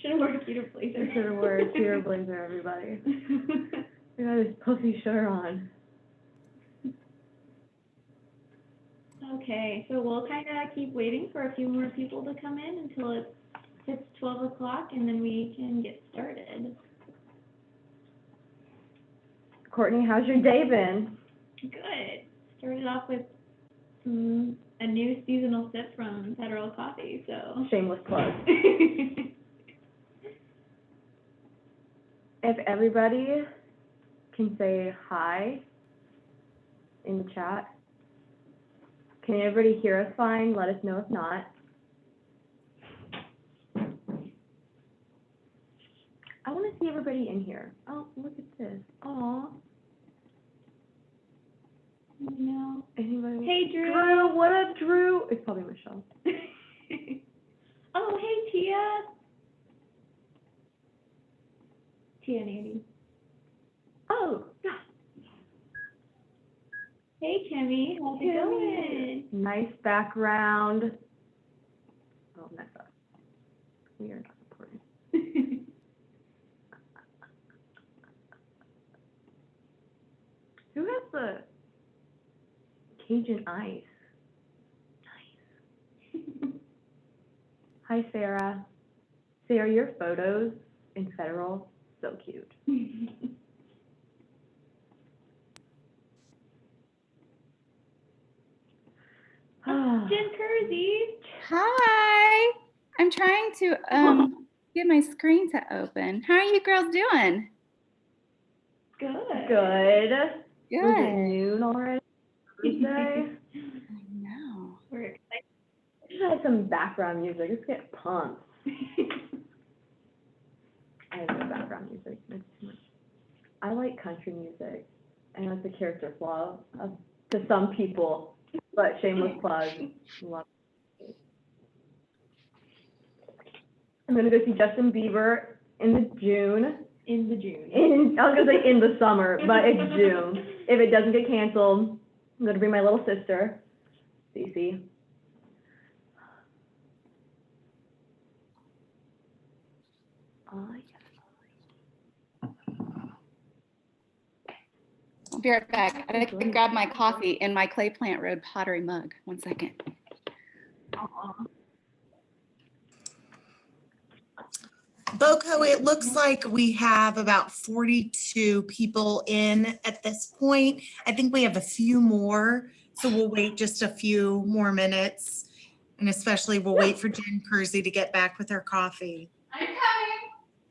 Should have worn a cuter blazer. I should have worn a cuter blazer, everybody. I got this puffy shirt on. Okay, so we'll kind of keep waiting for a few more people to come in until it hits 12 o'clock, and then we can get started. Courtney, how's your day been? Good. Started off with a new seasonal sip from Federal Coffee, so. Shameless plug. If everybody can say hi in the chat. Can everybody hear us fine? Let us know if not. I want to see everybody in here. Oh, look at this. Aw. No. Anybody? Hey, Drew. Drew, what up, Drew? It's probably Michelle. Oh, hey, Tia. Tia and Andy. Oh, yeah. Hey, Kimmy. How's it going? Nice background. Oh, mess up. We are not recording. Who has the Cajun ice? Nice. Hi, Sarah. Sarah, your photos in Federal, so cute. Jen Kersey. Hi. I'm trying to get my screen to open. How are you girls doing? Good. Good. Good. Was it noon already? Tuesday? I know. We're excited. I just had some background music. Let's get pumped. I have no background music. It's too much. I like country music. I know it's a character flaw to some people, but shameless plug. Love it. I'm gonna go see Justin Bieber in the June. In the June. I was gonna say in the summer, but it's June. If it doesn't get canceled, I'm gonna bring my little sister, Cece. Oh, yeah. I'll be right back. I can grab my coffee in my Clay Plant Road pottery mug. 1 second. BoCo, it looks like we have about 42 people in at this point. I think we have a few more, so we'll wait just a few more minutes. And especially we'll wait for Jen Kersey to get back with her coffee. I'm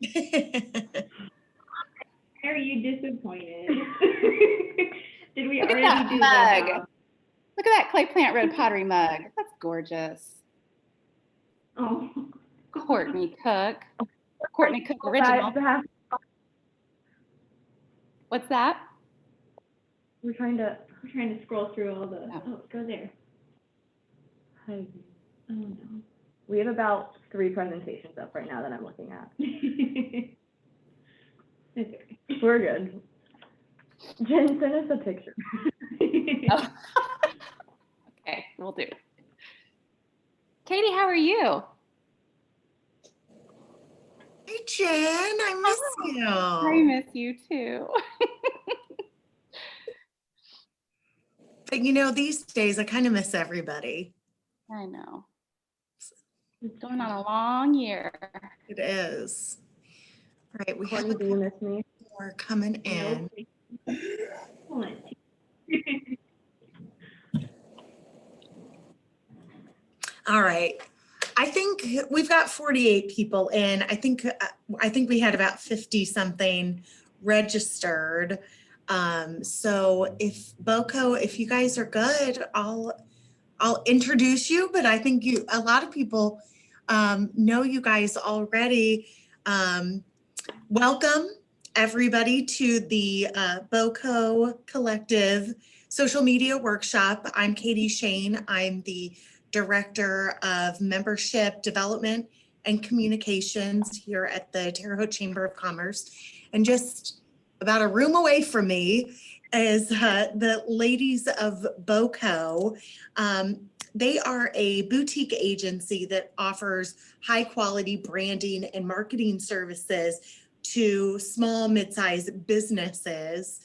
coming. Are you disappointed? Did we Look at already that do that? mug. Look at that Clay Plant Road pottery mug. That's gorgeous. Oh. Courtney Cook. Courtney Cook original. What's that? We're trying to scroll through all the. Oh, go there. hide. Oh no. We have about 3 presentations up right now that I'm looking at. It's okay. We're good. Jen, send us a picture. Oh. Okay, we'll do. Katie, how are you? Hey, Jen, I miss you. I miss you too. But you know, these days I kind of miss everybody. I know. It's going on a long year. It is. All right, we have Courtney, do you miss me? more coming in. All right. I think we've got 48 people in. I think we had about 50 something registered. So if BoCo, if you guys are good, I'll introduce you, but I think a lot of people know you guys already. Welcome everybody to the BoCo Collective Social Media Workshop. I'm Katie Shane. I'm the Director of Membership Development and Communications here at the Terre Haute Chamber of Commerce. And just about a room away from me is the ladies of BoCo. they are a boutique agency that offers high quality branding and marketing services to small, mid-sized businesses.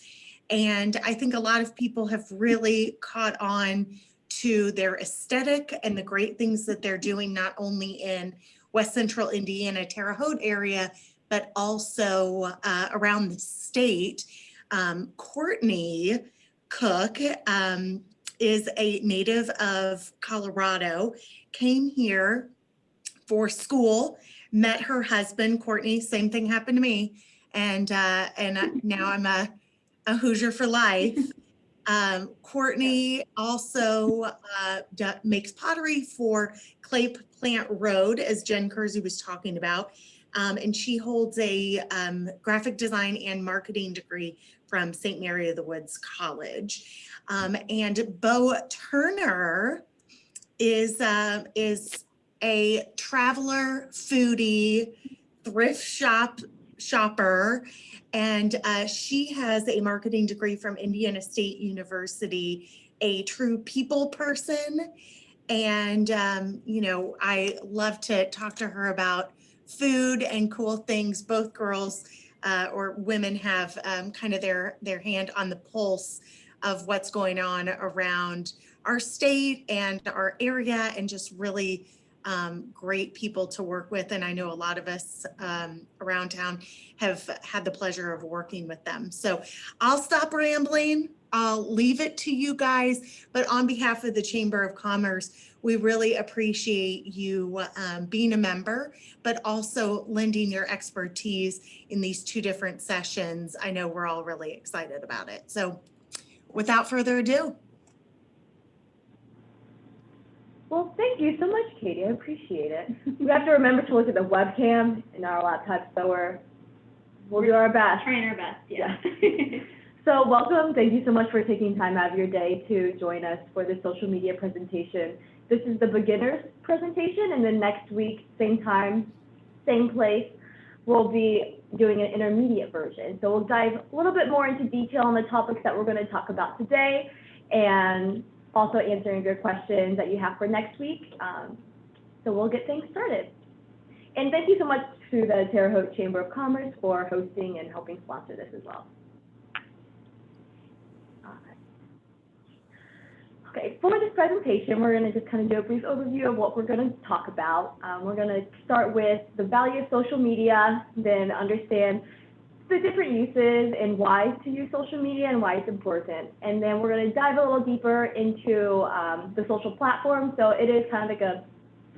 And I think a lot of people have really caught on to their aesthetic and the great things that they're doing, not only in West Central Indiana, Terre Haute area, but also around the state. Courtney Cook is a native of Colorado, came here for school, met her husband, Courtney, same thing happened to me. And now I'm a Hoosier for life. Courtney also makes pottery for Clay Plant Road, as Jen Kersey was talking about. And she holds a graphic design and marketing degree from St. Mary of the Woods College. And Bo Turner is a traveler, foodie, thrift shopper, and she has a marketing degree from Indiana State University, a true people person. And, I love to talk to her about food and cool things. Both girls or women have kind of their hand on the pulse of what's going on around our state and our area, and just really great people to work with. And I know a lot of us around town have had the pleasure of working with them. So I'll stop rambling. I'll leave it to you guys. But on behalf of the Chamber of Commerce, we really appreciate you being a member, but also lending your expertise in these two different sessions. I know we're all really excited about it. So without further ado. Well, thank you so much, Katie. I appreciate it. We have to remember to look at the webcam in our laptops, so we'll do our best. Trying our best, yeah. So welcome. Thank you so much for taking time out of your day to join us for this social media presentation. This is the beginner's presentation, and then next week, same time, same place, we'll be doing an intermediate version. So we'll dive a little bit more into detail on the topics that we're going to talk about today, and also answering your questions that you have for next week. So we'll get things started. And thank you so much to the Terre Haute Chamber of Commerce for hosting and helping sponsor this as well. Okay, for this presentation, we're going to just kind of do a brief overview of what we're going to talk about. We're going to start with the value of social media, then understand the different uses and why to use social media and why it's important. And then we're going to dive a little deeper into the social platform. So it is kind of like a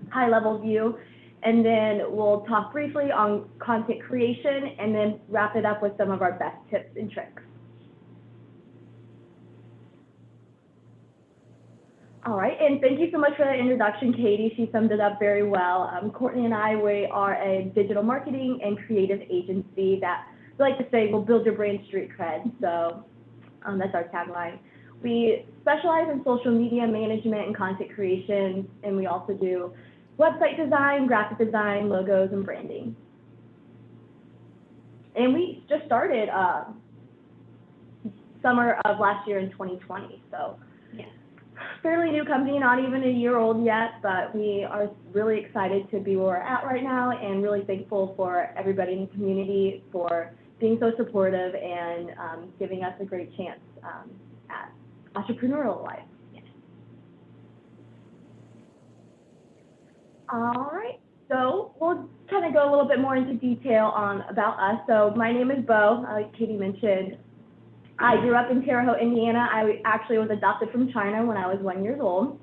high-level view. And then we'll talk briefly on content creation and then wrap it up with some of our best tips and tricks. All right, and thank you so much for that introduction, Katie. She summed it up very well. Courtney and I, we are a digital marketing and creative agency that we like to say will build your brand street cred. So that's our tagline. We specialize in social media management and content creation, and we also do website design, graphic design, logos, and branding. And we just started summer of last year in 2020, so. Yeah. Fairly new company, not even a year old yet, but we are really excited to be where we're at right now and really thankful for everybody in the community for being so supportive and giving us a great chance at entrepreneurial life. Yeah. All right, so we'll kind of go a little bit more into detail about us. So my name is Bo, like Katie mentioned. I grew up in Terre Haute, Indiana. I actually was adopted from China when I was 1 year old.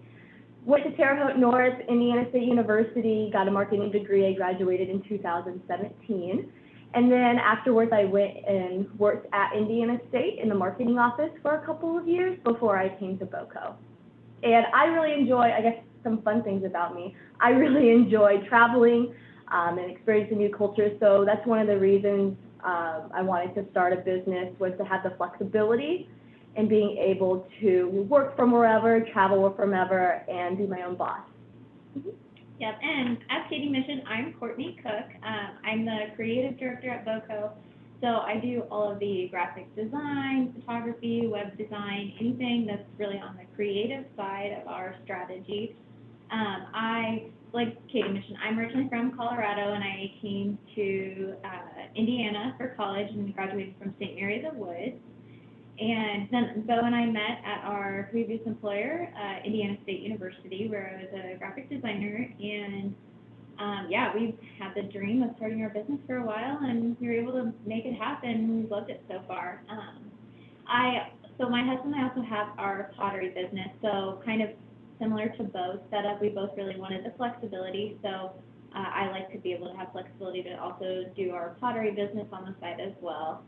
Went to Terre Haute North, Indiana State University, got a marketing degree. I graduated in 2017. And then afterwards, I went and worked at Indiana State in the marketing office for a couple of years before I came to BoCo. And I really enjoy, I guess, some fun things about me. I really enjoy traveling and experiencing new cultures. So that's one of the reasons I wanted to start a business, was to have the flexibility and being able to work from wherever, travel from wherever, and be my own boss. Mm-hmm. Yep, and as Katie mentioned, I'm Courtney Cook. I'm the creative director at BoCo, So I do all of the graphic design, photography, web design, anything that's really on the creative side of our strategy. Like Katie mentioned, I'm originally from Colorado, and I came to Indiana for college and graduated from St. Mary of the Woods. And then Bo and I met at our previous employer, Indiana State University, where I was a graphic designer. And yeah, we've had the dream of starting our business for a while, and we were able to make it happen. We've loved it so far. So my husband and I also have our pottery business, so kind of similar to Bo's setup. We both really wanted the flexibility, so I like to be able to have flexibility to also do our pottery business on the side as well.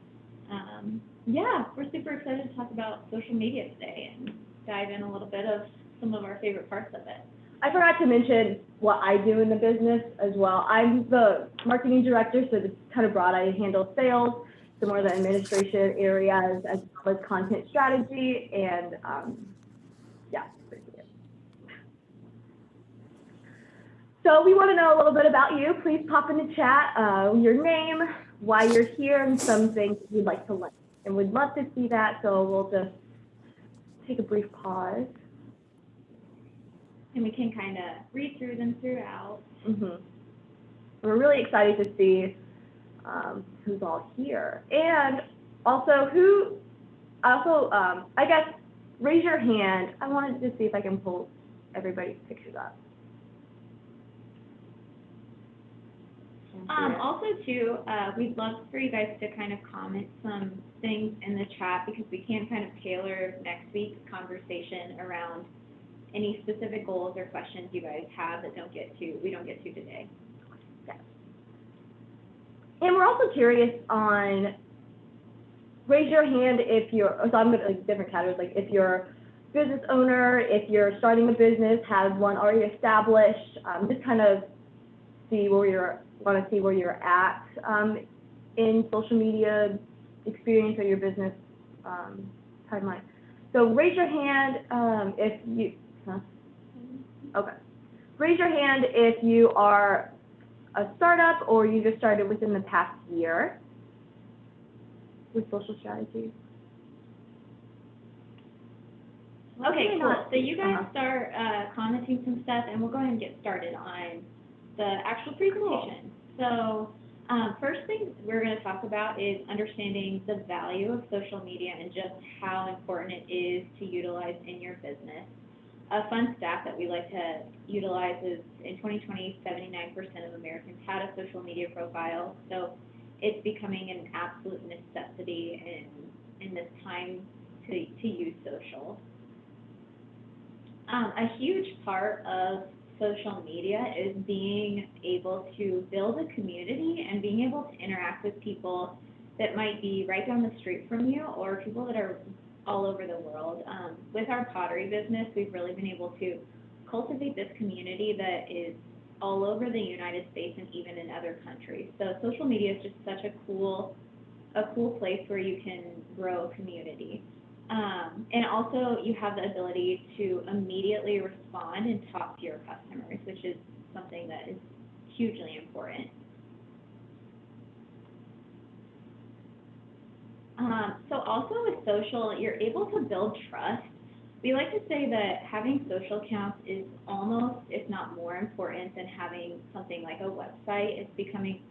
Yeah, we're super excited to talk about social media today and dive in a little bit of some of our favorite parts of it. I forgot to mention what I do in the business as well. I'm the marketing director, so it's kind of broad. I handle sales, some more of the administration areas, as well as content strategy, and yeah, that's basically it. So we want to know a little bit about you. Please pop in the chat your name, why you're here, and some things you'd like to learn. And we'd love to see that, so we'll just take a brief pause. And we can kind of read through them throughout. We're really excited to see who's all here. And also, I guess, raise your hand. I wanted to see if I can pull everybody's pictures up. Also, too, we'd love for you guys to kind of comment some things in the chat, because we can kind of tailor next week's conversation around any specific goals or questions you guys have that we don't get to today. Okay. And we're also curious on, raise your hand if you're, so I'm going to, like, different categories, like if you're a business owner, if you're starting a business, have one already established, just kind of want to see where you're at in social media experience or your business timeline. So raise your hand if you, okay. Raise your hand if you are a startup or you just started within the past year with social strategy. Okay, cool. So you guys start commenting some stuff, and we'll go ahead and get started on the actual presentation. Cool. So first thing we're going to talk about is understanding the value of social media and just how important it is to utilize in your business. A fun stat that we like to utilize is in 2020, 79% of Americans had a social media profile. So it's becoming an absolute necessity in this time to use social. A huge part of social media is being able to build a community and being able to interact with people that might be right down the street from you or people that are all over the world. With our pottery business, we've really been able to cultivate this community that is all over the United States and even in other countries. So social media is just such a cool place where you can grow a community. And also you have the ability to immediately respond and talk to your customers, which is something that is hugely important. So also with social, you're able to build trust. We like to say that having social accounts is almost, if not more important than having something like a website. It's becoming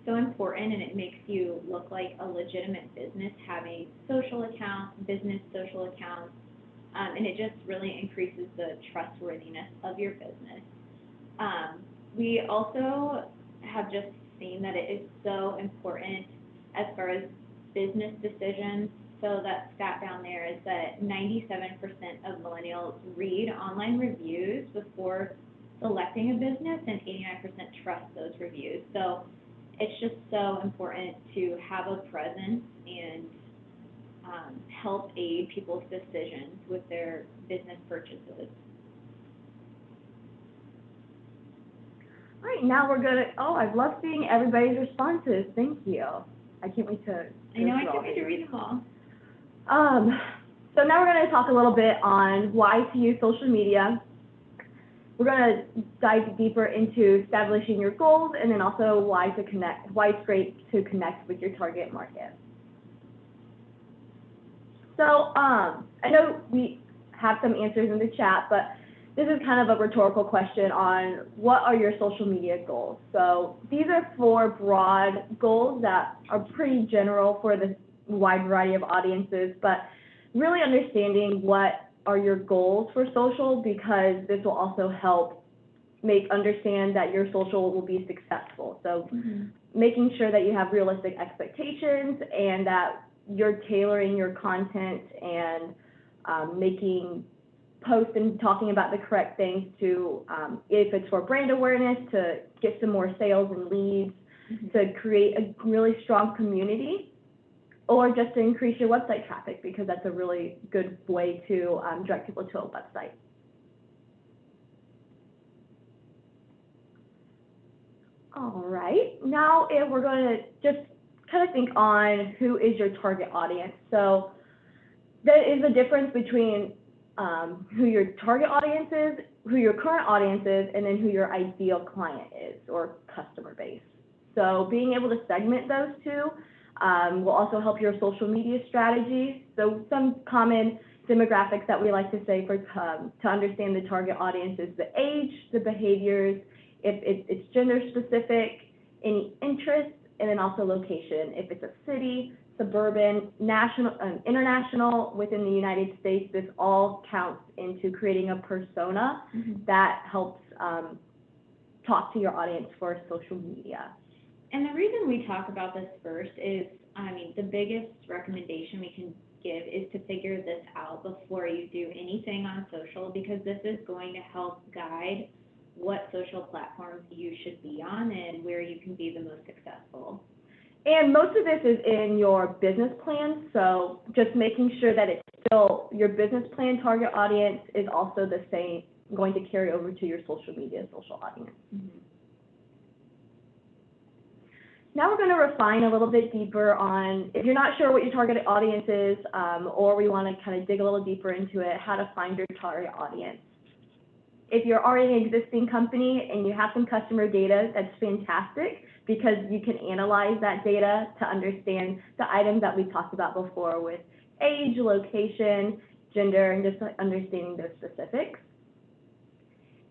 so important, and it makes you look like a legitimate business having social accounts, business social accounts, and it just really increases the trustworthiness of your business. We also have just seen that it is so important as far as business decisions. So that stat down there is that 97% of millennials read online reviews before selecting a business, and 89% trust those reviews. So it's just so important to have a presence and help aid people's decisions with their business purchases. All right, now we're gonna, I love seeing everybody's responses. Thank you. I can't wait to. I know, I can't wait to read them all. So now we're gonna talk a little bit on why to use social media. we're going to dive deeper into establishing your goals and then also why it's great to connect with your target market. So I know we have some answers in the chat, but this is kind of a rhetorical question on what are your social media goals. So these are 4 broad goals that are pretty general for the wide variety of audiences, but really understanding what are your goals for social, because this will also help understand that your social will be successful. So making sure that you have realistic expectations and that you're tailoring your content and making posts and talking about the correct things to, if it's for brand awareness, to get some more sales and leads, to create a really strong community, or just to increase your website traffic, because that's a really good way to direct people to a website. All right, now we're going to just kind of think on who is your target audience. So there is a difference between who your target audience is, who your current audience is, and then who your ideal client is or customer base. So being able to segment those two will also help your social media strategy. So some common demographics that we like to say to understand the target audience is the age, the behaviors, if it's gender specific, any interests, and then also location. If it's a city, suburban, national, international, within the United States, this all counts into creating a persona that helps talk to your audience for social media. And the reason we talk about this first is, the biggest recommendation we can give is to figure this out before you do anything on social, because this is going to help guide what social platforms you should be on and where you can be the most successful. And most of this is in your business plan, so just making sure that it's still your business plan target audience is also the same, going to carry over to your social media social audience. Now we're going to refine a little bit deeper on, if you're not sure what your target audience is, or we want to kind of dig a little deeper into it, how to find your target audience. If you're already an existing company and you have some customer data, that's fantastic, because you can analyze that data to understand the items that we talked about before with age, location, gender, and just understanding those specifics.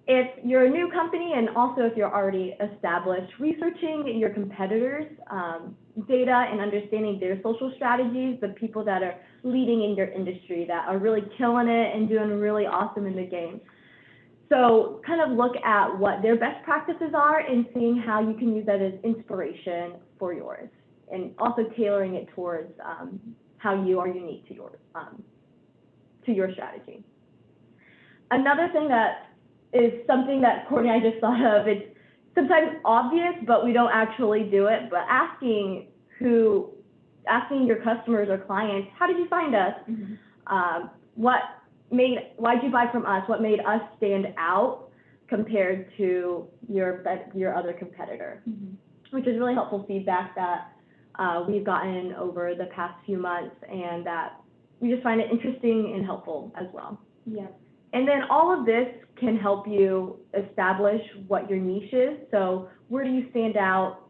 If you're a new company, and also if you're already established, researching your competitors' data and understanding their social strategies, the people that are leading in your industry, that are really killing it and doing really awesome in the game. So kind of look at what their best practices are and seeing how you can use that as inspiration for yours, and also tailoring it towards how you are unique to your strategy. Another thing that is something that Courtney and I just thought of, it's sometimes obvious, but we don't actually do it, but asking your customers or clients, how did you find us? Why'd you buy from us? What made us stand out compared to your other competitor? Which is really helpful feedback that we've gotten over the past few months, and that we just find it interesting and helpful as well. And then all of this can help you establish what your niche is. So where do you stand out?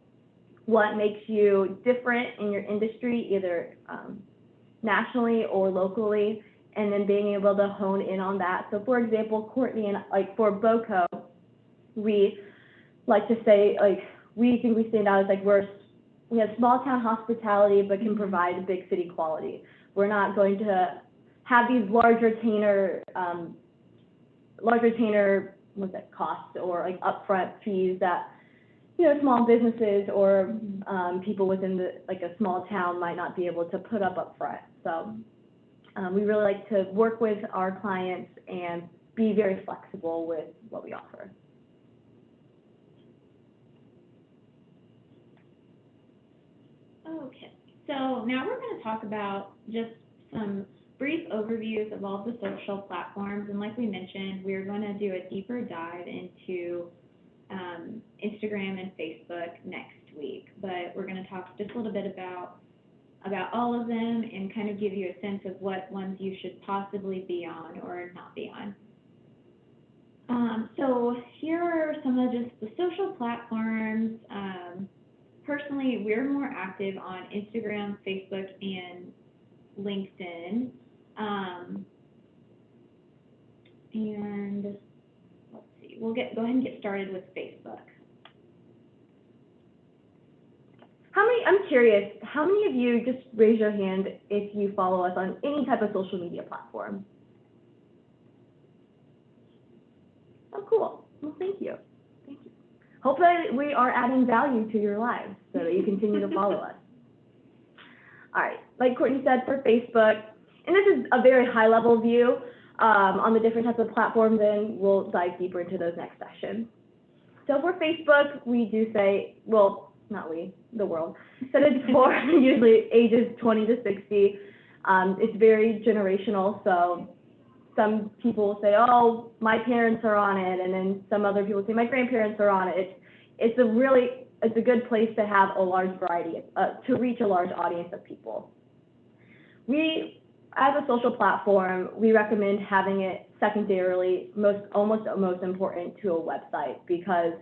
What makes you different in your industry, either nationally or locally? And then being able to hone in on that. So for example, Courtney and for BoCo, we like to say, we think we stand out as we have small town hospitality, but can provide big city quality. We're not going to have these large retainer costs or upfront fees that small businesses or people within a small town might not be able to put up upfront. So we really like to work with our clients and be very flexible with what we offer. Okay, so now we're going to talk about just some brief overviews of all the social platforms. And like we mentioned, we're going to do a deeper dive into Instagram and Facebook next week. But we're going to talk just a little bit about all of them and kind of give you a sense of what ones you should possibly be on or not be on. So here are some of just the social platforms. Personally, we're more active on Instagram, Facebook, and LinkedIn. And let's see, go ahead and get started with Facebook. I'm curious, how many of you, just raise your hand if you follow us on any type of social media platform? Oh, cool. Well, thank you. Thank you. Hopefully we are adding value to your lives so that you continue to follow us. All right, like Courtney said, for Facebook, and this is a very high-level view on the different types of platforms, and we'll dive deeper into those next sessions. So for Facebook, we do say, well, not we, the world, said it's for usually ages 20 to 60. It's very generational, so some people say, oh, my parents are on it, and then some other people say, my grandparents are on it. It's a good place to have a large variety, to reach a large audience of people. As a social platform, we recommend having it secondarily, almost most important to a website, because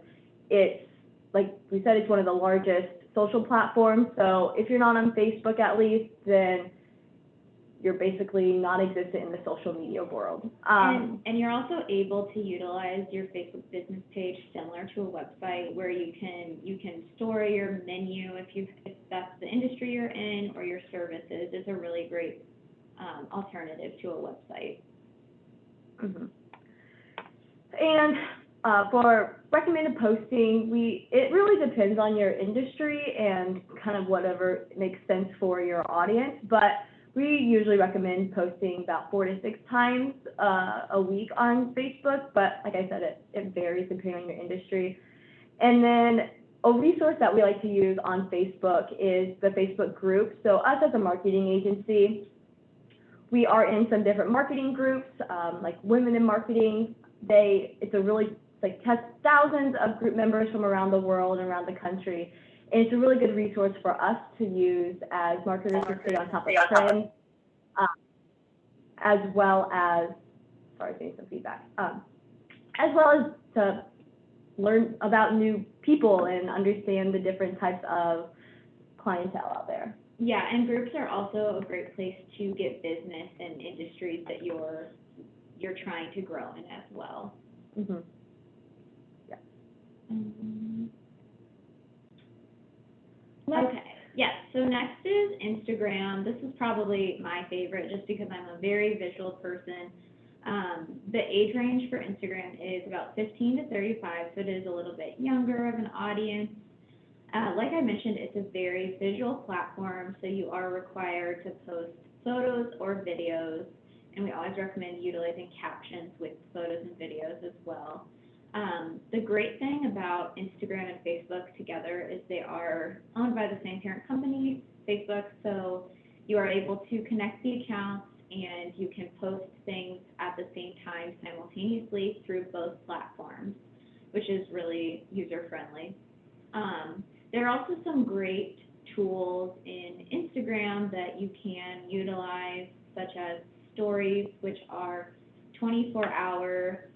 it's, like we said, it's one of the largest social platforms. So if you're not on Facebook at least, then you're basically non-existent in the social media world. And you're also able to utilize your Facebook business page similar to a website, where you can store your menu if that's the industry you're in, or your services. It's a really great alternative to a website. Mm-hmm. And for recommended posting, it really depends on your industry and kind of whatever makes sense for your audience, but we usually recommend posting about 4 to 6 times a week on Facebook, but like I said, it varies depending on your industry. And then a resource that we like to use on Facebook is the Facebook group. So us as a marketing agency, we are in some different marketing groups, like Women in Marketing. Has thousands of group members from around the world and around the country. And it's a really good resource for us to use as marketers to stay on top of trends, as well as, getting some feedback, as well as to learn about new people and understand the different types of clientele out there. Yeah, and groups are also a great place to get business in industries that you're trying to grow in as well. Mm-hmm. Yeah. Okay. Yes. So next is Instagram. This is probably my favorite, just because I'm a very visual person. The age range for Instagram is about 15 to 35, so it is a little bit younger of an audience. Like I mentioned, it's a very visual platform, so you are required to post photos or videos, and we always recommend utilizing captions with photos and videos as well. The great thing about Instagram and Facebook together is they are owned by the same parent company, Facebook, so you are able to connect the accounts and you can post things at the same time simultaneously through both platforms, which is really user-friendly. There are also some great tools in Instagram that you can utilize, such as stories, which are 24-hour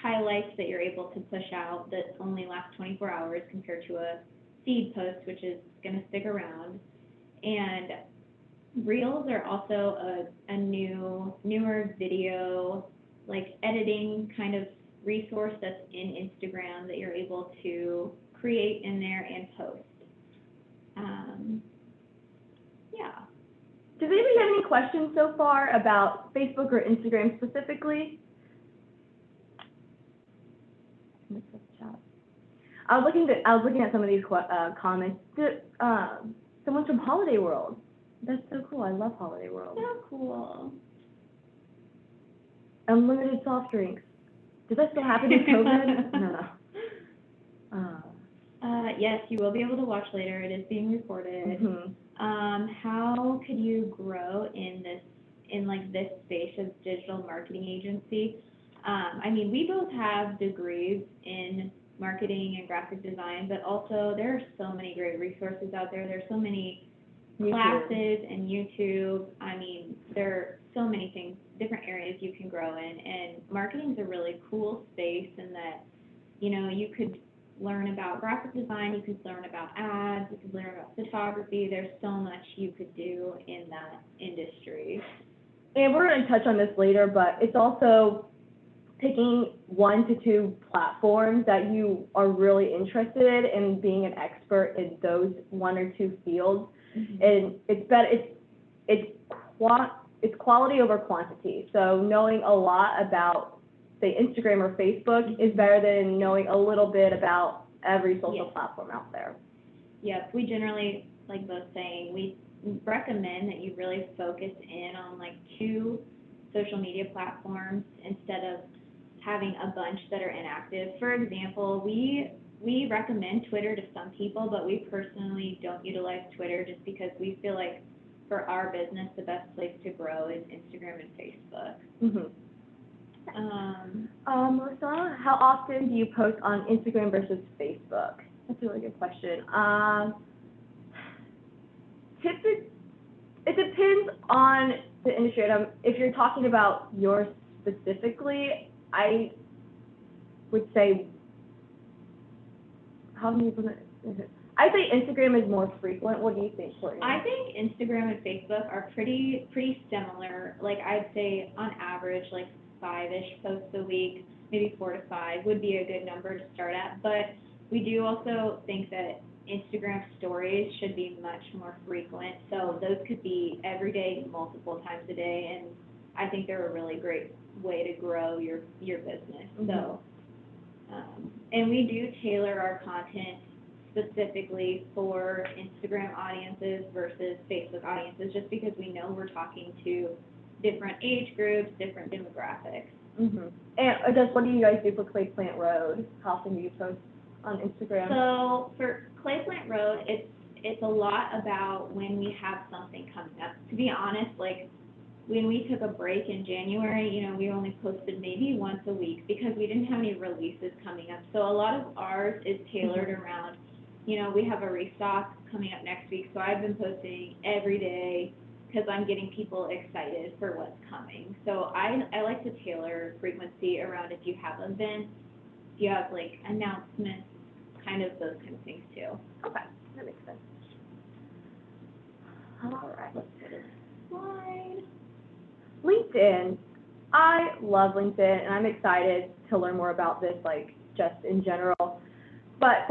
highlights that you're able to push out that only last 24 hours compared to a feed post, which is going to stick around. And Reels are also a newer video, editing kind of resource that's in Instagram that you're able to create in there and post. Yeah. Does anybody have any questions so far about Facebook or Instagram specifically? I was looking at some of these comments. Someone's from Holiday World. That's so cool. I love Holiday World. So cool. Unlimited soft drinks. Does that still happen in COVID? No. Yes, you will be able to watch later. It is being recorded. Mm-hmm. How could you grow in this space of digital marketing agency? We both have degrees in marketing and graphic design, but also there are so many great resources out there. There's so many classes and YouTube. There are so many things different areas you can grow in. And marketing is a really cool space in that, you know, you could learn about graphic design, you could learn about ads, you could learn about photography. There's so much you could do in that industry. And we're going to touch on this later, but it's also picking 1 to 2 platforms that you are really interested in being an expert in those 1 or 2 fields. And it's better, it's quality over quantity. So knowing a lot about, say, Instagram or Facebook is better than knowing a little bit about every social platform out there. Yes, we generally, like both saying, we recommend that you really focus in on like 2 social media platforms instead of having a bunch that are inactive. For example, we recommend Twitter to some people, but we personally don't utilize Twitter just because we feel like for our business, the best place to grow is Instagram and Facebook. Melissa, how often do you post on Instagram versus Facebook? That's a really good question. It depends on the industry. If you're talking about yours specifically, I would say, I say Instagram is more frequent. What do you think, Courtney? I think Instagram and Facebook are pretty similar. Like I'd say on average, like 5-ish posts a week, maybe 4 to 5 would be a good number to start at. But we do also think that Instagram stories should be much more frequent. So those could be every day, multiple times a day, and I think they're a really great way to grow your business. So, and we do tailor our content specifically for Instagram audiences versus Facebook audiences, just because we know we're talking to different age groups, different demographics. And just what do you guys do for Clay Plant Road? How often do you post on Instagram? So for Clay Plant Road, it's a lot about when we have something coming up. To be honest, like when we took a break in January, you know, we only posted maybe once a week because we didn't have any releases coming up. So a lot of ours is tailored around, you know, we have a restock coming up next week, so I've been posting every day because I'm getting people excited for what's coming. So I like to tailor frequency around if you have events, if you have like announcements, kind of those kind of things too. Okay, that makes sense. All right, let's put it slide. LinkedIn. I love LinkedIn, and I'm excited to learn more about this, like just in general. But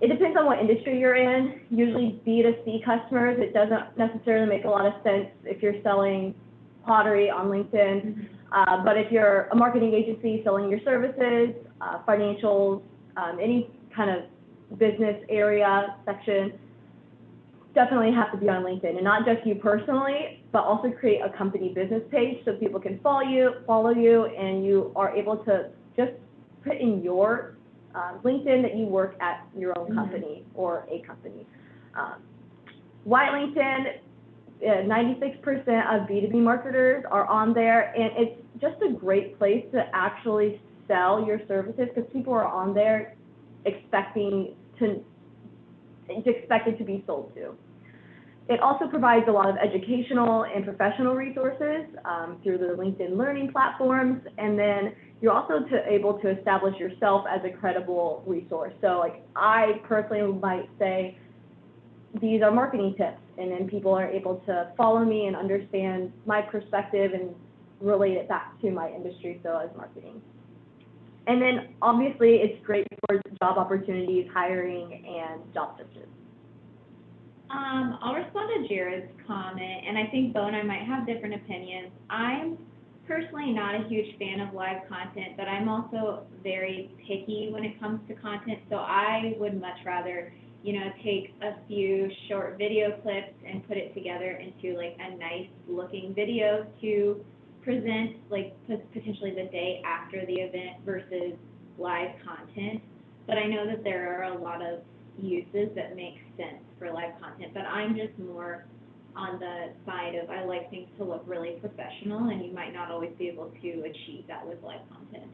it depends on what industry you're in. Usually B2C customers, it doesn't necessarily make a lot of sense if you're selling pottery on LinkedIn. But if you're a marketing agency selling your services, financials, any kind of business area section, definitely have to be on LinkedIn. And not just you personally, but also create a company business page so people can follow you, and you are able to just put in your LinkedIn that you work at your own company or a company. Why LinkedIn? 96% of B2B marketers are on there, and it's just a great place to actually sell your services because people are on there expected to be sold to. It also provides a lot of educational and professional resources through the LinkedIn learning platforms, and then you're also able to establish yourself as a credible resource. So like I personally might say, these are marketing tips, and then people are able to follow me and understand my perspective and relate it back to my industry, so as marketing. And then obviously it's great for job opportunities, hiring, and job searches. I'll respond to Jared's comment, and I think Bo and I might have different opinions. I'm personally not a huge fan of live content, but I'm also very picky when it comes to content, so I would much rather, you know, take a few short video clips and put it together into like a nice looking video to present like potentially the day after the event versus live content. But I know that there are a lot of uses that make sense for live content, but I'm just more on the side of I like things to look really professional, and you might not always be able to achieve that with live content.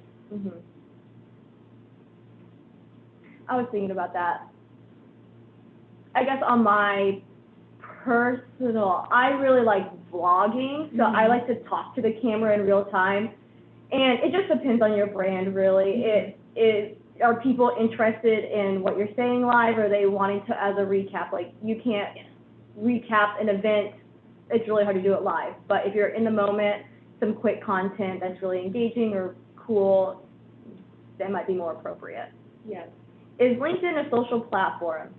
I was thinking about that. I guess on my personal. I really like vlogging, so I like to talk to the camera in real time. And it just depends on your brand, really. Are people interested in what you're saying live, or are they wanting to, as a recap? Like, you can't recap an event. It's really hard to do it live. But if you're in the moment, some quick content that's really engaging or cool, that might be more appropriate. Yes. Is LinkedIn a social platform?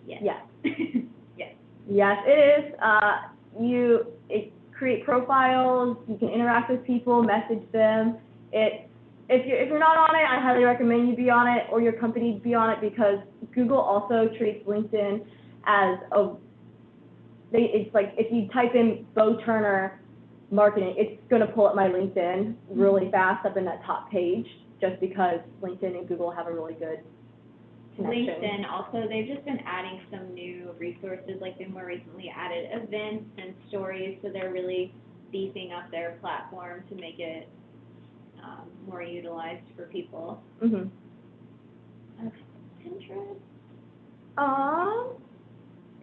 Yes. Yes. Yes. Yes, it is. You create profiles, you can interact with people, message them. If you're not on it, I highly recommend you be on it, or your company be on it, because Google also treats LinkedIn as it's like if you type in Bo Turner marketing, it's going to pull up my LinkedIn really fast up in that top page, just because LinkedIn and Google have a really good connection. LinkedIn also, they've just been adding some new resources, like they more recently added events and stories, so they're really beefing up their platform to make it more utilized for people. Mhm. Okay. Pinterest? Um,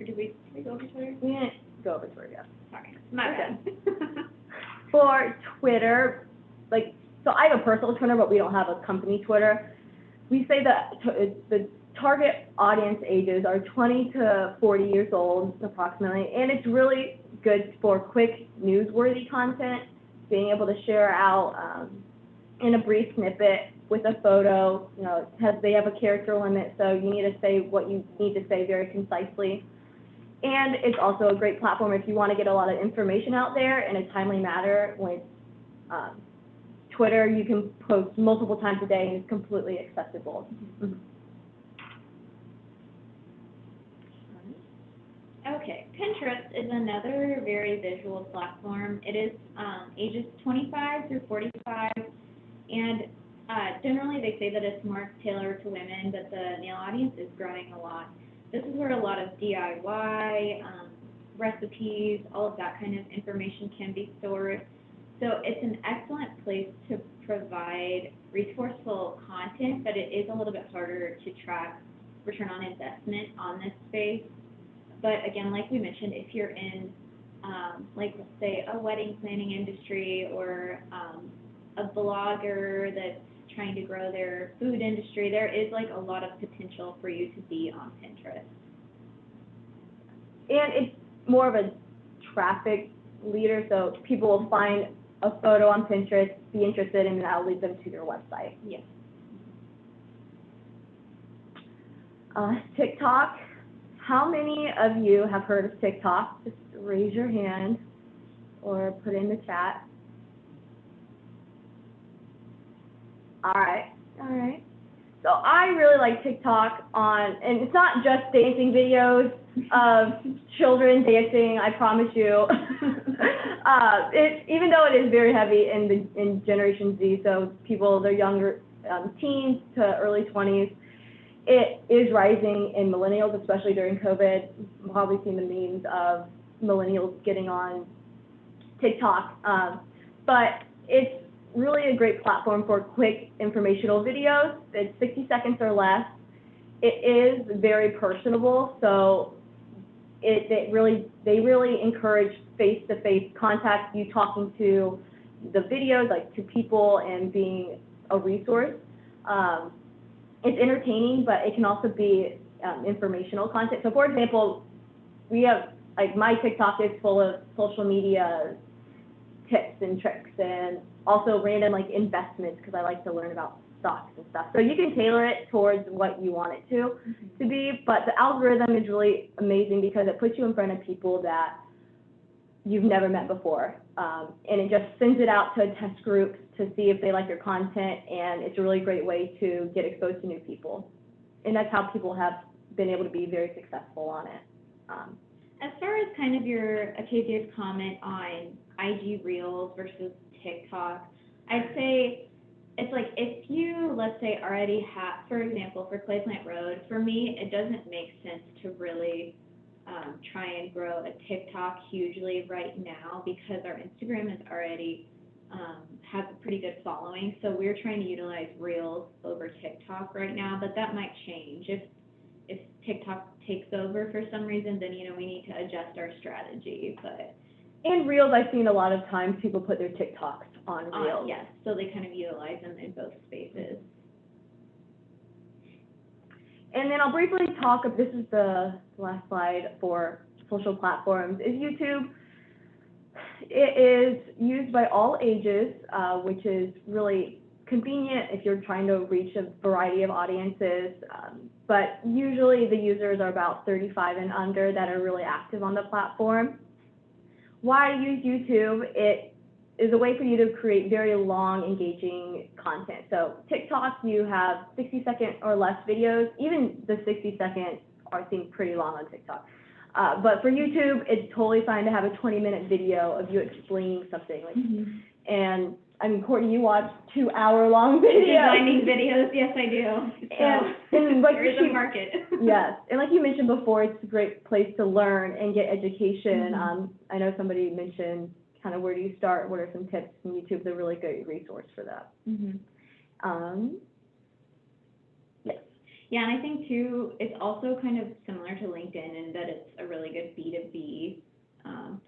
Or did we go over Twitter? we didn't go over Twitter yet. Sorry, my bad. For Twitter, so I have a personal Twitter, but we don't have a company Twitter. We say that the target audience ages are 20 to 40 years old, approximately, and it's really good for quick, newsworthy content, being able to share out in a brief snippet with a photo. You know, they have a character limit, so you need to say what you need to say very concisely. And it's also a great platform if you want to get a lot of information out there in a timely manner. With Twitter, you can post multiple times a day, and it's completely accessible. Mm-hmm. Okay, Pinterest is another very visual platform. It is ages 25 through 45, and generally they say that it's more tailored to women, but the male audience is growing a lot. This is where a lot of DIY, recipes, all of that kind of information can be stored. So it's an excellent place to provide resourceful content, but it is a little bit harder to track return on investment on this space. But again, like we mentioned, if you're in, like, let's say, a wedding planning industry, or a blogger that's trying to grow their food industry, there is like a lot of potential for you to be on Pinterest. And it's more of a traffic leader, so people will find a photo on Pinterest, be interested, and that'll lead them to your website. Yes. TikTok. How many of you have heard of TikTok? Just raise your hand or put it in the chat. All right. So I really like TikTok and it's not just dancing videos of children dancing, I promise you. Even though it is very heavy in Generation Z, so people, they're younger, teens to early 20s, it is rising in millennials, especially during COVID. You've probably seen the memes of millennials getting on TikTok. But it's really a great platform for quick informational videos. It's 60 seconds or less. It is very personable, so they really encourage face-to-face contact, you talking to the videos, like to people, and being a resource. It's entertaining, but it can also be informational content. So for example, we have, like, my TikTok is full of social media tips and tricks, and also random, like, investments, because I like to learn about stocks and stuff. So you can tailor it towards what you want it to be, but the algorithm is really amazing because it puts you in front of people that you've never met before, and it just sends it out to test groups to see if they like your content, and it's a really great way to get exposed to new people. And that's how people have been able to be very successful on it. As far as kind of your Acacia's comment on IG Reels versus TikTok, I'd say it's like, if you, let's say, already have, for example, for Clay Plant Road, for me, it doesn't make sense to really try and grow a TikTok hugely right now, because our Instagram is already has a pretty good following. So we're trying to utilize Reels over TikTok right now, but that might change. If TikTok takes over for some reason, then, you know, we need to adjust our strategy, but. And Reels, I've seen a lot of times people put their TikToks on Reels. Yes, so they kind of utilize them in both spaces. And then I'll briefly talk, this is the last slide for social platforms, is YouTube. It is used by all ages, which is really convenient if you're trying to reach a variety of audiences, but usually the users are about 35 and under that are really active on the platform. Why use YouTube? It is a way for you to create very long, engaging content. So TikTok, you have 60-second or less videos. Even the 60 seconds are seen pretty long on TikTok. But for YouTube, it's totally fine to have a 20-minute video of you explaining something. Like, and I mean, Courtney, you watch 2-hour-long videos. Designing videos, yes, I do. So and like there is a market. Yes, and like you mentioned before, it's a great place to learn and get education. I know somebody mentioned kind of where do you start, what are some tips, and YouTube's a really good resource for that. Yes. Yeah, and I think too, it's also kind of similar to LinkedIn in that it's a really good B2B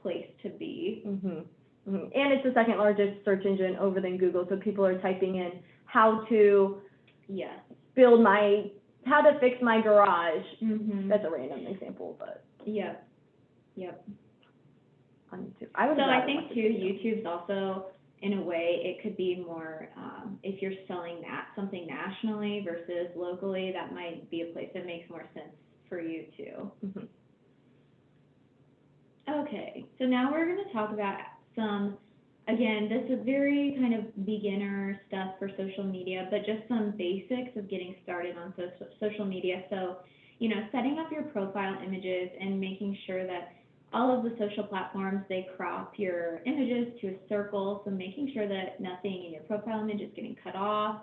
place to be. And it's the second largest search engine over than Google, so people are typing in how to build how to fix my garage. That's a random example, but. Yep. On YouTube. I think too, YouTube's also, in a way, it could be more, if you're selling something nationally versus locally, that might be a place that makes more sense for you too. Okay, so now we're going to talk about some, again, this is very kind of beginner stuff for social media, but just some basics of getting started on social media. So, you know, setting up your profile images and making sure that all of the social platforms, they crop your images to a circle, so making sure that nothing in your profile image is getting cut off,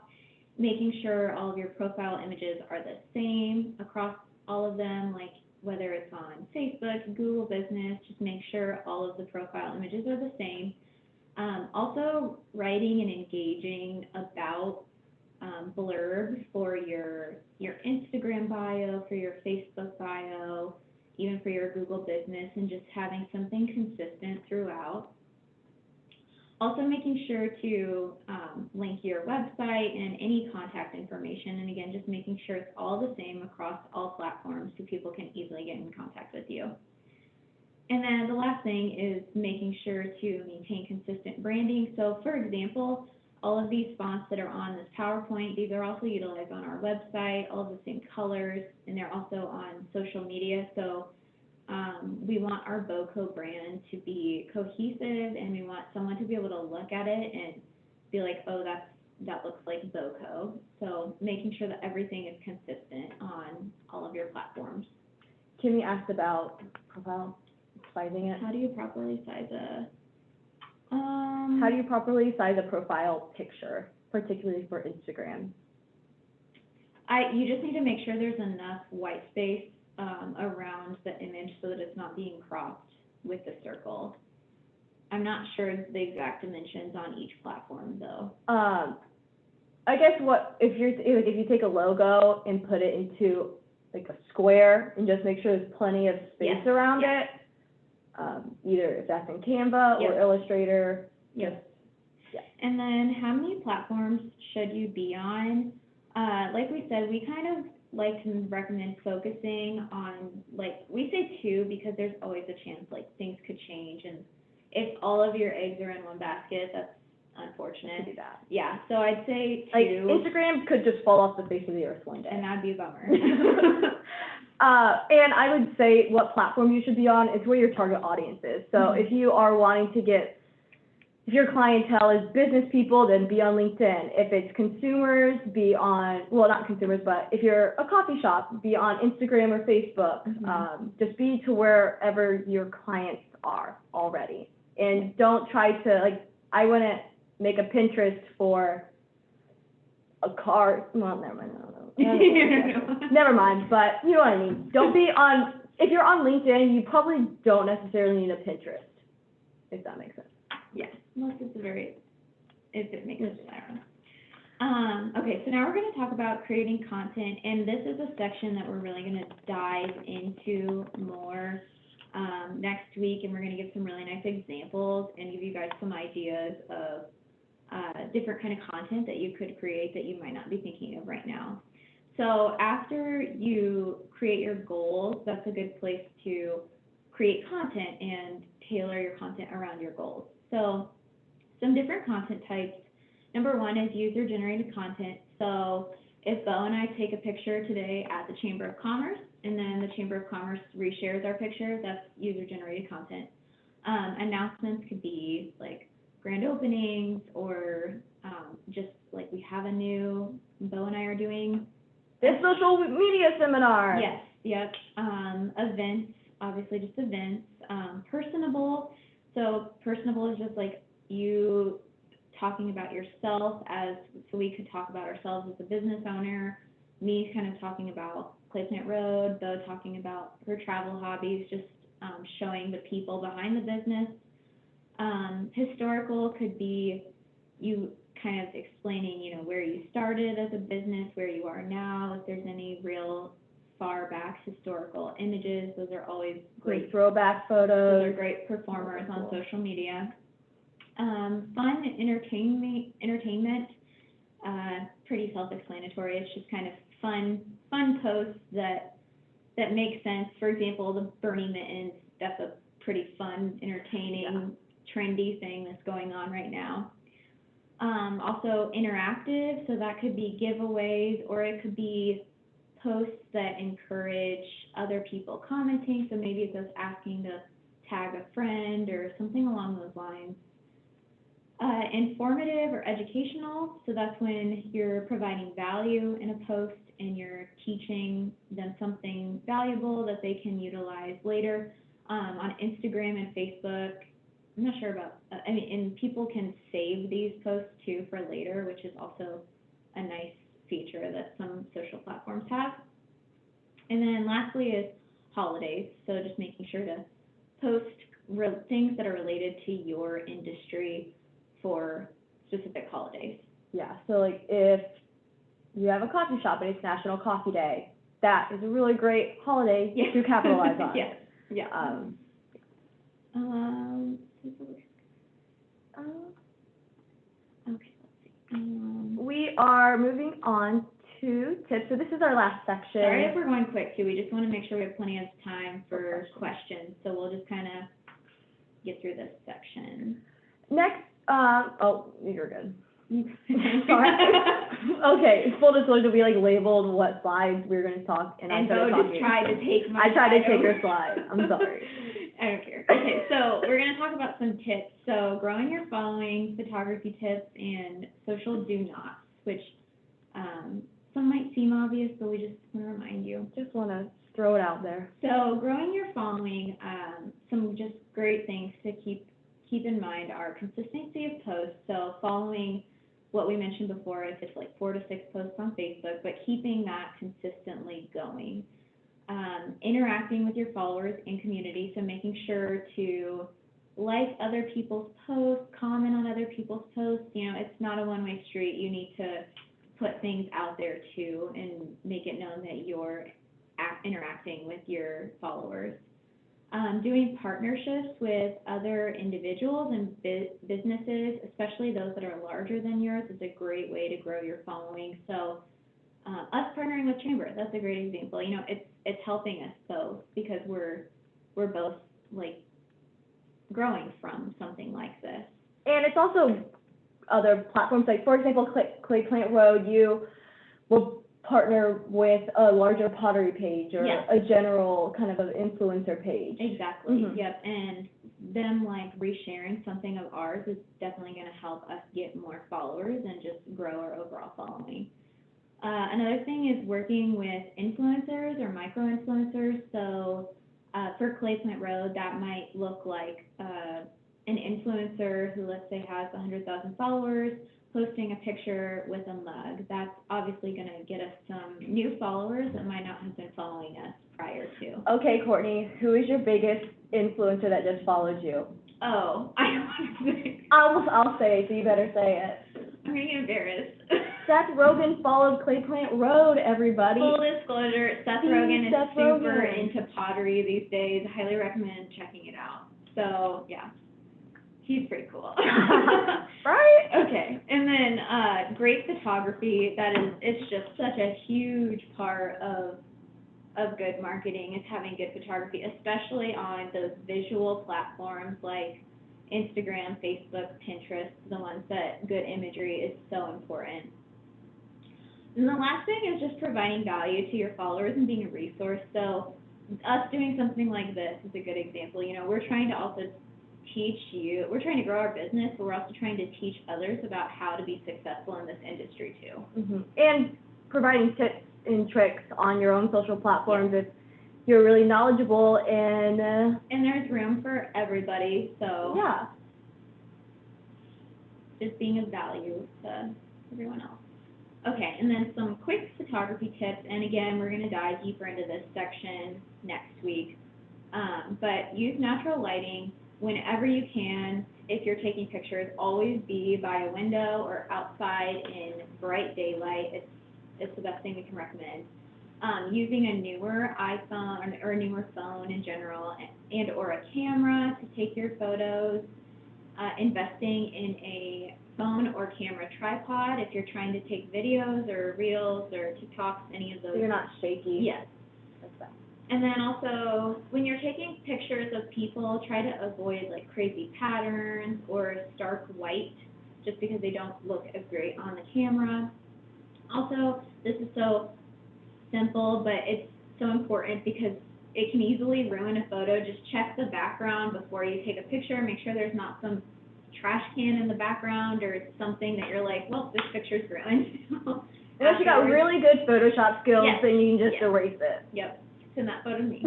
making sure all of your profile images are the same across all of them, like whether it's on Facebook, Google Business, just make sure all of the profile images are the same. Also, writing and engaging about blurbs for your Instagram bio, for your Facebook bio, even for your Google Business, and just having something consistent throughout. Also making sure to link your website and any contact information, and again, just making sure it's all the same across all platforms so people can easily get in contact with you. And then the last thing is making sure to maintain consistent branding. So for example, all of these fonts that are on this PowerPoint, these are also utilized on our website, all of the same colors, and they're also on social media. So we want our BoCo brand to be cohesive, and we want someone to be able to look at it and be like, oh, that looks like BoCo. So making sure that everything is consistent on all of your platforms. Kimmy asked about profile sizing it. How do you properly size How do you properly size a profile picture, particularly for Instagram? You just need to make sure there's enough white space around the image so that it's not being cropped with the circle. I'm not sure the exact dimensions on each platform though. I guess if you take a logo and put it into like a square and just make sure there's plenty of space around it, either if that's in Canva or Illustrator. And then how many platforms should you be on? Like we said, we kind of like to recommend focusing on, like, we say 2 because there's always a chance like things could change, and if all of your eggs are in one basket, that's unfortunate. To do that. Yeah, so I'd say 2. Like Instagram could just fall off the face of the earth one day. And that'd be a bummer. And I would say what platform you should be on is where your target audience is. So if you are wanting to if your clientele is business people, then be on LinkedIn. If it's consumers, be on, well, not consumers, but if you're a coffee shop, be on Instagram or Facebook. Just be to wherever your clients are already. And don't try to, like, I wouldn't make a Pinterest for a car. Well, never mind. Never mind, but you know what I mean. Don't be on, if you're on LinkedIn, you probably don't necessarily need a Pinterest, if that makes sense. Yes, unless it's if it makes sense. Okay, so now we're gonna talk about creating content, and this is a section that we're really gonna dive into more, next week, and we're gonna give some really nice examples and give you guys some ideas of, different kind of content that you could create that you might not be thinking of right now. So after you create your goals, that's a good place to create content and tailor your content around your goals. So some different content types. Number one is user-generated content. So if Bo and I take a picture today at the Chamber of Commerce, and then the Chamber of Commerce reshares our picture, that's user-generated content. Announcements could be like grand openings, or just like we have a new, Bo and I are doing. This social media seminar. Yes, yep. Events, obviously just events. Personable. So personable is just like you talking about yourself so we could talk about ourselves as a business owner, me kind of talking about Clay Plant Road, Bo talking about her travel hobbies, just showing the people behind the business. Historical could be you kind of explaining, where you started as a business, where you are now, if there's any real far back historical images, those are always great. Throwback Those are photos. great performers on social media. Fun entertainment, pretty self-explanatory. It's just kind of fun posts that make sense. For example, the Bernie mittens, that's a pretty fun, entertaining, trendy thing that's going on right now. Also interactive, so that could be giveaways, or it could be posts that encourage other people commenting. So maybe it's us asking to tag a friend or something along those lines. Informative or educational, so that's when you're providing value in a post and you're teaching them something valuable that they can utilize later. On Instagram and Facebook, I'm not sure about, and people can save these posts too for later, which is also a nice feature that some social platforms have. And then lastly is holidays, so just making sure to post things that are related to your industry for specific holidays. Yeah, so like if you have a coffee shop and it's National Coffee Day, that is a really great holiday to capitalize on. Yes, yeah. Okay, let's see. We are moving on to tips. So this is our last section. Sorry if we're going quick too. We just want to make sure we have plenty of time for questions. So we'll just kind of get through this section. Next, you're good. Sorry. Okay, full disclosure, we labeled what slides we were going to talk, and I started talking. Bo just tried to take my I tried to slide take over. her slide. I'm sorry. I don't care. Okay, so we're going to talk about some tips. So growing your following, photography tips, and social do nots, which some might seem obvious, but we just want to remind you. Just want to throw it out there. So growing your following, some just great things to keep in mind are consistency of posts. So following what we mentioned before, if it's 4 to 6 posts on Facebook, but keeping that consistently going. Interacting with your followers in community, so making sure to like other people's posts, comment on other people's posts. It's not a one-way street. You need to put things out there too and make it known that you're interacting with your followers. Doing partnerships with other individuals and businesses, especially those that are larger than yours, is a great way to grow your following. So us partnering with Chamber, that's a great example. It's helping us both because we're both growing from something like this. And it's also other platforms, for example, Clay Plant Road, you will partner with a larger pottery page or a general kind of an influencer page. Exactly, Mm-hmm. Yep, and them resharing something of ours is definitely going to help us get more followers and just grow our overall following. Another thing is working with influencers or micro-influencers. So for Clay Plant Road, that might look like an influencer who, let's say, has 100,000 followers, posting a picture with a mug. That's obviously going to get us some new followers that might not have been following us prior to. Okay, Courtney, who is your biggest influencer that just followed you? Oh, I want to say. I'll say it, so you better say it. I'm going to get embarrassed. Seth Rogen followed Clay Plant Road, everybody. Full disclosure, Seth See, Rogen is Seth super Rogen. into pottery these days. I highly recommend checking it out. So, yeah, he's pretty cool. Right? Okay, and then great photography. It's just such a huge part of good marketing is having good photography, especially on those visual platforms like Instagram, Facebook, Pinterest, the ones that good imagery is so important. And the last thing is just providing value to your followers and being a resource. So us doing something like this is a good example. You know, we're trying to also teach you, we're trying to grow our business, but we're also trying to teach others about how to be successful in this industry too. Mm-hmm. And providing tips and tricks on your own social platforms if you're really knowledgeable and there's room for everybody, so yeah. just being of value to everyone else. Okay, and then some quick photography tips, and again, we're going to dive deeper into this section next week. But use natural lighting whenever you can. If you're taking pictures, always be by a window or outside in bright daylight. It's the best thing we can recommend. Using a newer iPhone or a newer phone in general and or a camera to take your photos. Investing in a phone or camera tripod if you're trying to take videos or reels or TikToks, any of those. So you're not shaky. Yes. That's that. And then also, when you're taking pictures of people, try to avoid like crazy patterns or stark white, just because they don't look as great on the camera. Also, this is so simple, but it's so important because it can easily ruin a photo. Just check the background before you take a picture. Make sure there's not some trash can in the background or something that you're like, well, this picture's ruined. Unless you got really good Photoshop skills, Yes. then you can just Yes. erase it. Yep, send that photo to me.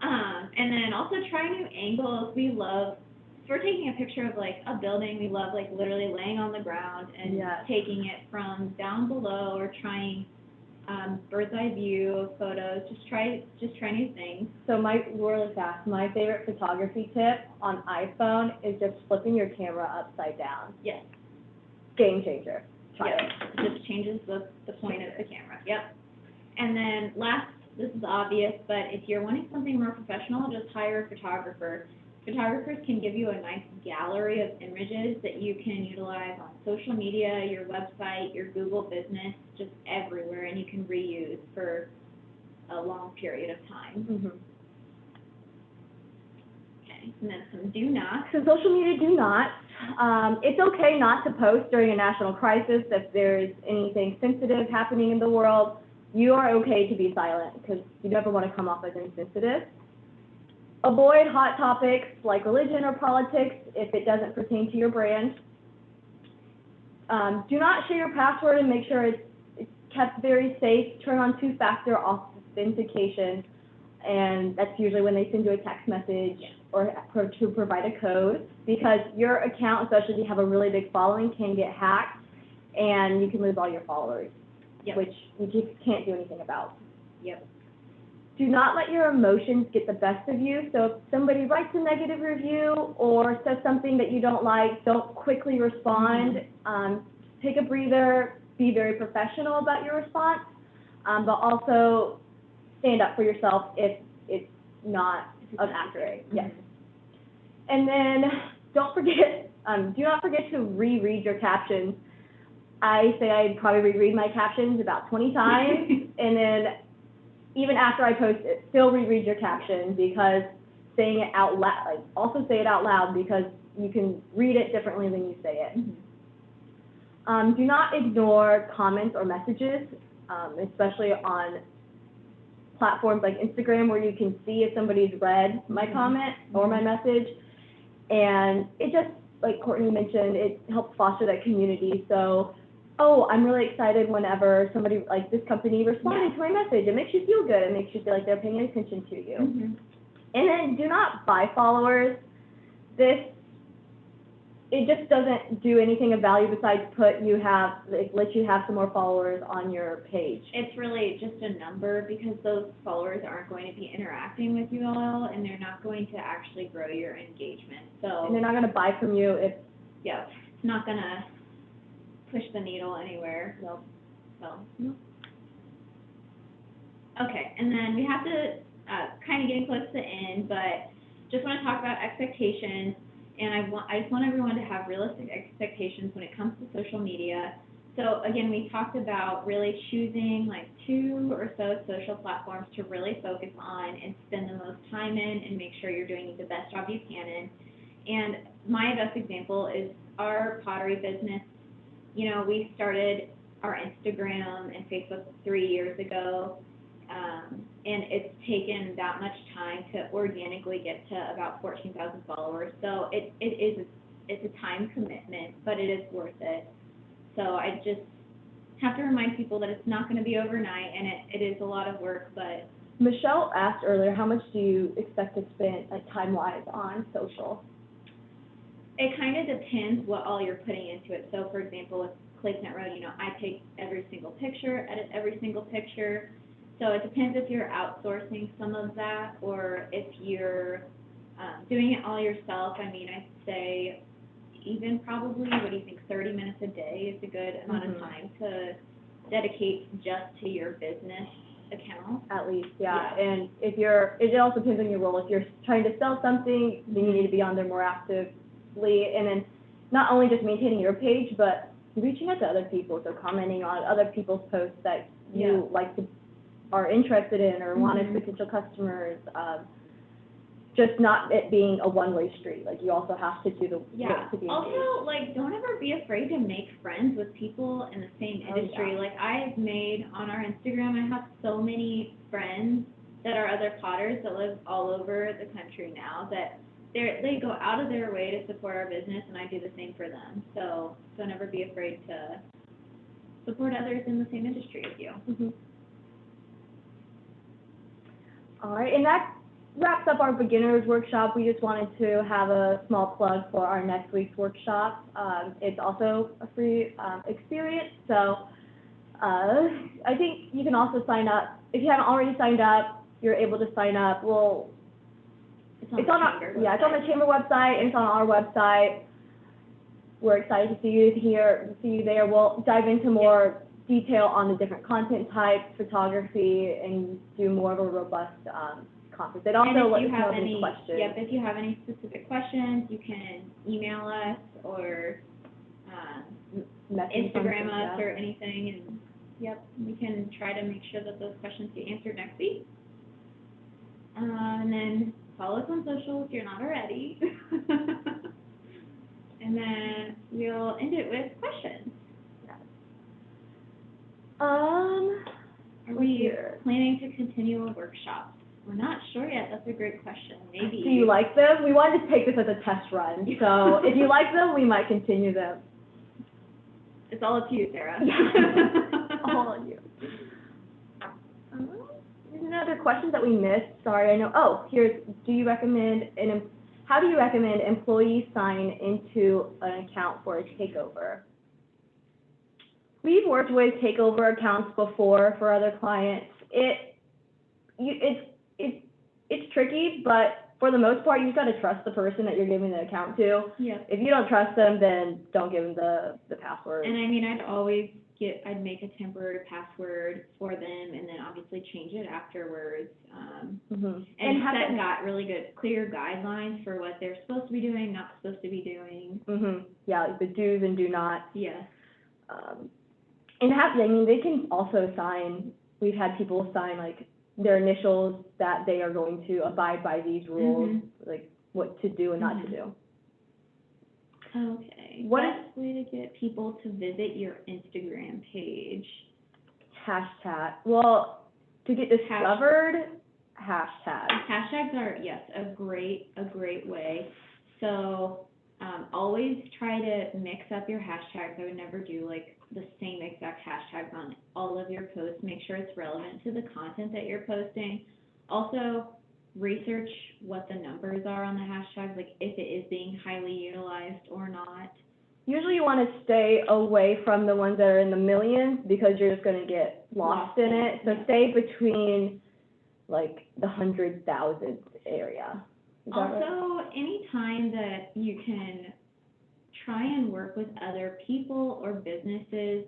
And then also try new angles. If we're taking a picture of like a building, we love like literally laying on the ground and Yes. taking it from down below or trying bird's eye view photos. Just try new things. So really fast, my favorite photography tip on iPhone is just flipping your camera upside down. Yes. Game changer. Try Yep. it. It just changes the point of the camera. Yep. And then last, this is obvious, but if you're wanting something more professional, just hire a photographer. Photographers can give you a nice gallery of images that you can utilize on social media, your website, your Google business, just everywhere, and you can reuse for a long period of time. Mm-hmm. Okay, and then some do nots. So social media do not. It's okay not to post during a national crisis if there's anything sensitive happening in the world. You are okay to be silent because you never want to come off as insensitive. Avoid hot topics like religion or politics if it doesn't pertain to your brand. Do not share your password and make sure it's kept very safe. Turn on two-factor authentication, and that's usually when they send you a text message or to provide a code, because your account, especially if you have a really big following, can get hacked and you can lose all your followers, which you just can't do anything about. Yep. Do not let your emotions get the best of you. So if somebody writes a negative review or says something that you don't like, don't quickly respond. Take a breather, be very professional about your response, but also stand up for yourself if it's not accurate. Yes. And then don't forget, do not forget to reread your captions. I say I probably reread my captions about 20 times, and then even after I post it, still reread your caption, because saying it out loud, like also say it out loud, because you can read it differently than you say it. Do not ignore comments or messages, especially on platforms like Instagram, where you can see if somebody's read my comment or my message. And it just, like Courtney mentioned, it helps foster that community. So, oh, I'm really excited whenever somebody, like this company, responded to my message. It makes you feel good. It makes you feel like they're paying attention to you. And then do not buy followers. It just doesn't do anything of value besides let you have some more followers on your page. It's really just a number, because those followers aren't going to be interacting with you all, and they're not going to actually grow your engagement. So, And they're not going to buy from you if... yeah, it's not going to push the needle anywhere. No. So. Okay, and then we have to, kind of getting close to the end, but just want to talk about expectations. And I just want everyone to have realistic expectations when it comes to social media. So again, we talked about really choosing like 2 or so social platforms to really focus on and spend the most time in and make sure you're doing the best job you can in. And my best example is our pottery business. You know, we started our Instagram and Facebook 3 years ago, and it's taken that much time to organically get to about 14,000 followers. So it's a time commitment, but it is worth it. So I just have to remind people that it's not going to be overnight, and it is a lot of work, but. Michelle asked earlier, how much do you expect to spend, like, time-wise on social? It kind of depends what all you're putting into it. So for example, with Clayton Road, you know, I take every single picture, edit every single picture. So it depends if you're outsourcing some of that or if you're doing it all yourself. I mean, I'd say even probably, what do you think, 30 minutes a day is a good amount of time to dedicate just to your business account. At least, yeah. And if it also depends on your role. If you're trying to sell something, then you need to be on there more actively. And then not only just maintaining your page, but reaching out to other people, so commenting on other people's posts that you are interested in or want as potential customers. Just not it being a one-way street. Like, you also have to do the work to be engaged. Also, like, don't ever be afraid to make friends with people in the same industry. Like, I've made on our Instagram, I have so many friends that are other potters that live all over the country now that they go out of their way to support our business, and I do the same for them. So don't ever be afraid to support others in the same industry as you. All right, and that wraps up our beginners workshop. We just wanted to have a small plug for our next week's workshop. It's also a free experience, so I think you can also sign up. If you haven't already signed up, you're able to sign up. It's on the Chamber website, and it's on our website. We're excited to see you there. We'll dive into more detail on the different content types, photography, and do more of a robust conference. It also lets us know any questions. If you have any specific questions, you can email us or Instagram us or anything, and we can try to make sure that those questions get answered next week. And then follow us on social if you're not already. And then we'll end it with questions. Are we planning to continue a workshop? We're not sure yet. That's a great question. Maybe. Do you like them? We wanted to take this as a test run. So if you like them, we might continue them. It's all up to you, Sarah. All on you. There's another question that we missed. Sorry, I know. Oh, here's, how do you recommend employees sign into an account for a takeover? We've worked with takeover accounts before for other clients. It's tricky, but for the most part, you've got to trust the person that you're giving the account to. Yeah. If you don't trust them, then don't give them the password. And I mean, I'd make a temporary password for them, and then obviously change it afterwards. And set really good, clear guidelines for what they're supposed to be doing, not supposed to be doing. Yeah, like the do's and do nots. Yes. And they can also sign. We've had people sign like their initials that they are going to abide by these rules, like what to do and not to do. Okay. Best way to get people to visit your Instagram page? Hashtag. Well, to get discovered, hashtag. Hashtags are, yes, a great way. So always try to mix up your hashtags. I would never do like the same exact hashtags on all of your posts. Make sure it's relevant to the content that you're posting. Also, research what the numbers are on the hashtags, like if it is being highly utilized or not. Usually you want to stay away from the ones that are in the millions because you're just going to get lost in it. So stay between like the 100,000 area. Also, any time that you can try and work with other people or businesses.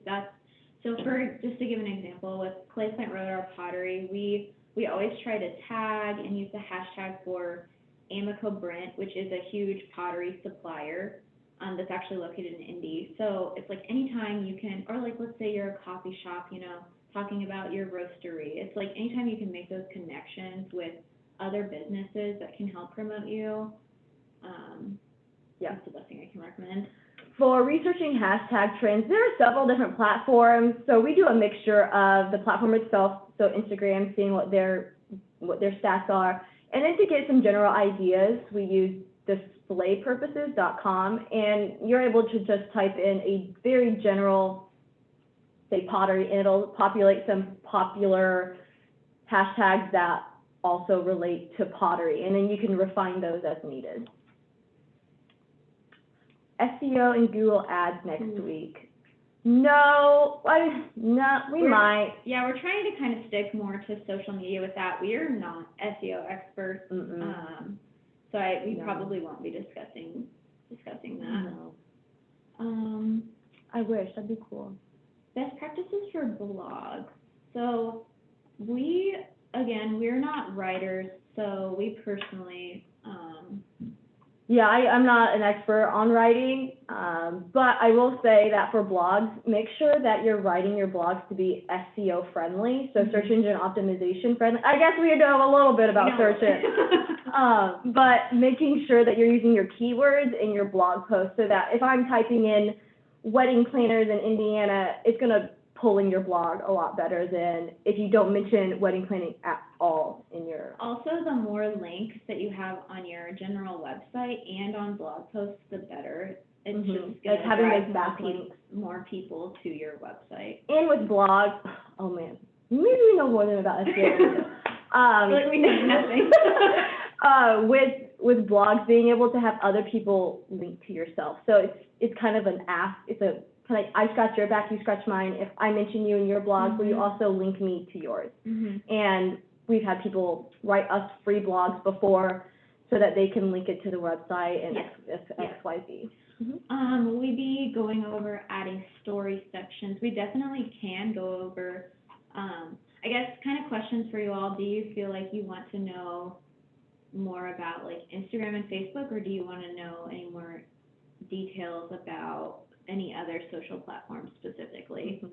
So for, just to give an example, with Clay Plant Road, our pottery, we always try to tag and use the hashtag for Amico Brent, which is a huge pottery supplier that's actually located in Indy. So it's like anytime you can, or like let's say you're a coffee shop, you know, talking about your roastery. It's like anytime you can make those connections with other businesses that can help promote you, that's the best thing I can recommend. For researching hashtag trends, there are several different platforms. So we do a mixture of the platform itself, so Instagram, seeing what their stats are, and then to get some general ideas, we use displaypurposes.com, and you're able to just type in a very general, say pottery, and it'll populate some popular hashtags that also relate to pottery, and then you can refine those as needed. SEO and Google Ads next week. No, we might. Yeah, we're trying to kind of stick more to social media with that. We are not SEO experts, so we probably won't be discussing that. No. I wish, that'd be cool. Best practices for blogs. So we're not writers, so we personally, yeah, I'm not an expert on writing, but I will say that for blogs, make sure that you're writing your blogs to be SEO friendly, so search engine optimization friendly. I guess we know a little bit about search engine, but making sure that you're using your keywords in your blog post so that if I'm typing in wedding planners in Indiana, it's going to pull in your blog a lot better than if you don't mention wedding planning at all in your... Also, the more links that you have on your general website and on blog posts, the better. It's just going to drive more people to your website. And with blogs, oh man, maybe we know more than about SEO. Like we know nothing. With blogs, being able to have other people link to yourself. So it's kind of an ask. It's a kind of, I scratch your back, you scratch mine. If I mention you in your blog, will you also link me to yours? And we've had people write us free blogs before so that they can link it to the website and XYZ. Will we be going over adding story sections? We definitely can go over, I guess, kind of questions for you all. Do you feel like you want to know more about like Instagram and Facebook, or do you want to know any more details about any other social platforms specifically? So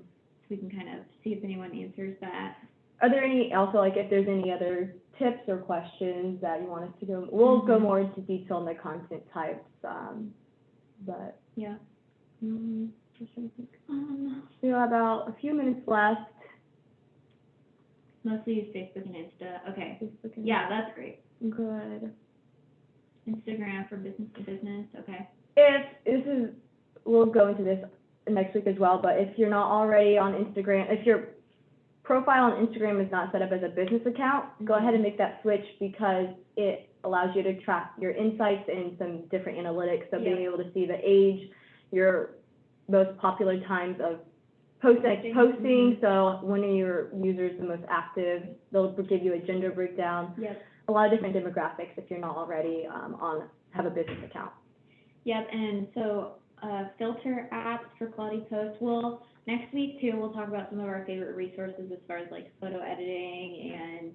we can kind of see if anyone answers that. Are there any, also like if there's any other tips or questions that you want us to go, we'll go more into detail on the content types, but yeah. Just trying to think. We have about a few minutes left. Mostly use Facebook and Insta. Okay. Facebook and that's great. Good. Instagram for business to business. Okay. We'll go into this next week as well, but if you're not already on Instagram, if your profile on Instagram is not set up as a business account, go ahead and make that switch because it allows you to track your insights and some different analytics. So being able to see the age, your most popular times of posting. So when are your users the most active? They'll give you a gender breakdown. A lot of different demographics if you're not already have a business account. And so filter apps for quality posts. Next week too, we'll talk about some of our favorite resources as far as like photo editing and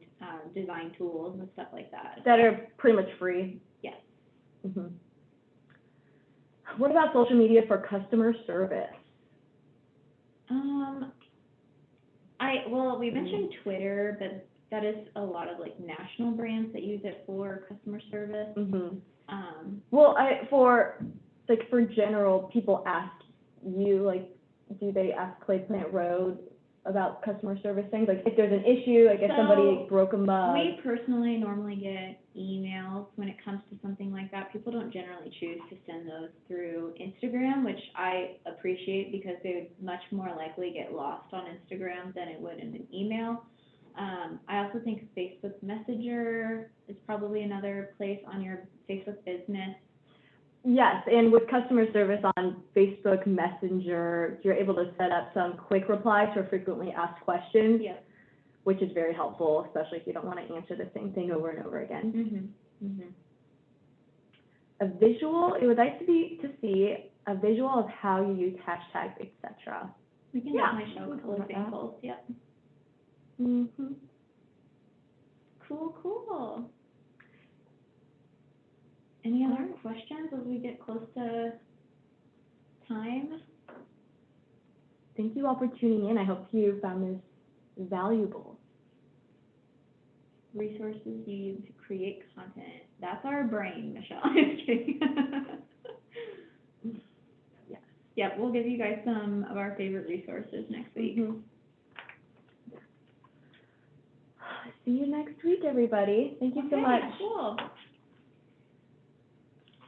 design tools and stuff like that. That are pretty much free. Yes. What about social media for customer service? We mentioned Twitter, but that is a lot of like national brands that use it for customer service. For general, people ask you, like, do they ask Clay Plant Road about customer service things? Like, if there's an issue, like if somebody broke a mug. We personally normally get emails when it comes to something like that. People don't generally choose to send those through Instagram, which I appreciate because they would much more likely get lost on Instagram than it would in an email. I also think Facebook Messenger is probably another place on your Facebook business. Yes, and with customer service on Facebook Messenger, you're able to set up some quick replies for frequently asked questions, which is very helpful, especially if you don't want to answer the same thing over and over again. A visual, it would like to see a visual of how you use hashtags, etc. We can Yeah, definitely show we a can couple talk about that. examples, yep. Mm-hmm. Cool. Any other questions as we get close to time? Thank you all for tuning in. I hope you found this valuable. Resources you use to create content. That's our brain, Michelle. I'm just kidding. Yes. Yep, we'll give you guys some of our favorite resources next week. Mhm. See you next week, everybody. Thank you so Okay, much. Cool.